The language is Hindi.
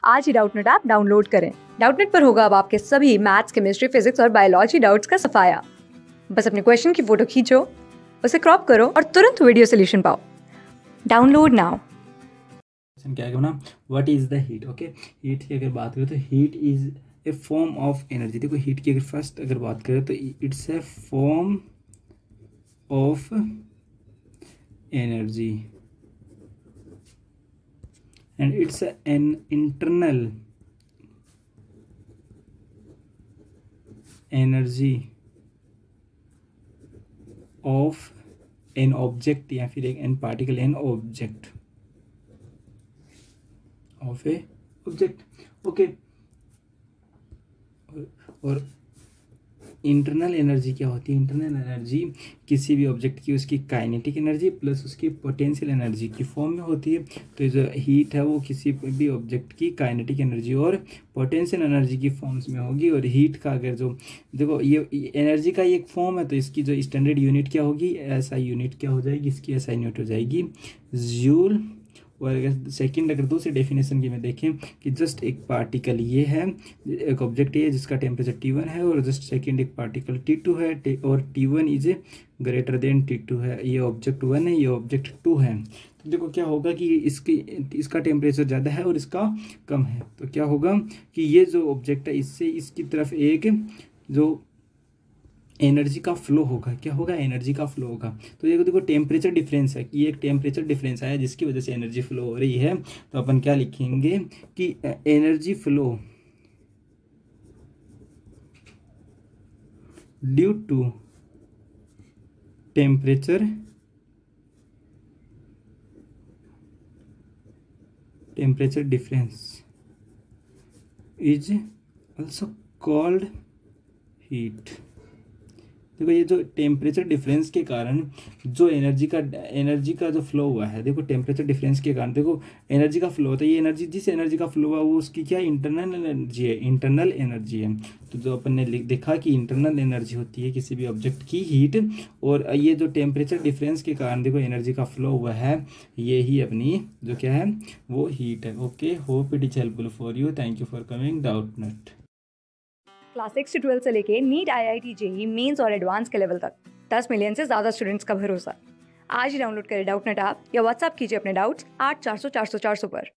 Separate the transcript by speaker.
Speaker 1: आज ही डाउटनेट ऐप डाउनलोड करें। डाउटनेट पर होगा अब आपके सभी मैथ्स, केमिस्ट्री, फिजिक्स और बायोलॉजी डाउट्स का सफाया। बस अपने क्वेश्चन की फोटो खींचो, उसे क्रॉप करो और तुरंत वीडियो सोल्यूशन पाओ। Download now.
Speaker 2: क्या करना, what is the heat. Okay, heat की अगर बात करें तो heat is a form of energy. देखो हीट की अगर फर्स्ट अगर बात करें तो it's a form of energy and it's an internal energy of an object या फिर एक n particle n object of a object। Okay, और इंटरनल एनर्जी क्या होती है? इंटरनल एनर्जी किसी भी ऑब्जेक्ट की उसकी काइनेटिक एनर्जी प्लस उसकी पोटेंशियल एनर्जी की फॉर्म में होती है। तो जो हीट है वो किसी भी ऑब्जेक्ट की काइनेटिक एनर्जी और पोटेंशियल एनर्जी की फॉर्म्स में होगी। और हीट का अगर जो देखो ये एनर्जी का एक फॉर्म है तो इसकी जो स्टैंडर्ड यूनिट क्या होगी? एसआई यूनिट क्या हो जाएगी? इसकी एसआई यूनिट हो जाएगी जूल। और अगर सेकंड अगर दूसरी डेफिनेशन की में देखें कि जस्ट एक पार्टिकल ये है, एक ऑब्जेक्ट ये है जिसका टेम्परेचर T1 है और जस्ट सेकंड एक पार्टिकल T2 है और T1 is greater than T2 है। ये ऑब्जेक्ट 1 है, ये ऑब्जेक्ट 2 है। तो देखो क्या होगा कि इसका टेम्परेचर ज़्यादा है और इसका कम है। तो क्या होगा कि ये जो ऑब्जेक्ट है इससे इसकी तरफ एक जो एनर्जी का फ्लो होगा। क्या होगा? एनर्जी का फ्लो होगा। तो ये देखो टेम्परेचर डिफरेंस है कि एक टेम्परेचर डिफरेंस आया जिसकी वजह से एनर्जी फ्लो हो रही है। तो अपन क्या लिखेंगे कि energy flow due to temperature difference is also called heat. देखो ये जो टेम्परेचर डिफरेंस के कारण जो एनर्जी का जो फ्लो हुआ है, देखो टेम्परेचर डिफरेंस के कारण देखो एनर्जी का फ्लो होता है। ये एनर्जी जिस एनर्जी का फ्लो हुआ वो उसकी क्या इंटरनल एनर्जी है, इंटरनल एनर्जी है। तो जो अपन ने देखा कि इंटरनल एनर्जी होती है किसी भी ऑब्जेक्ट की हीट, और ये जो टेम्परेचर डिफरेंस के कारण देखो एनर्जी का फ्लो हुआ है, ये ही अपनी जो क्या है वो हीट है। Okay, hope it is helpful for you. Thank you for coming Doubtnut.
Speaker 1: Class 6 से 12 से लेके नीट, IIT, जेईई मेंस और एडवांस के लेवल तक 10 मिलियन से ज्यादा स्टूडेंट्स का भरोसा। आज ही डाउनलोड करें डाउटनेट ऐप या व्हाट्सएप कीजिए अपने डाउट्स 8400 400 400 पर।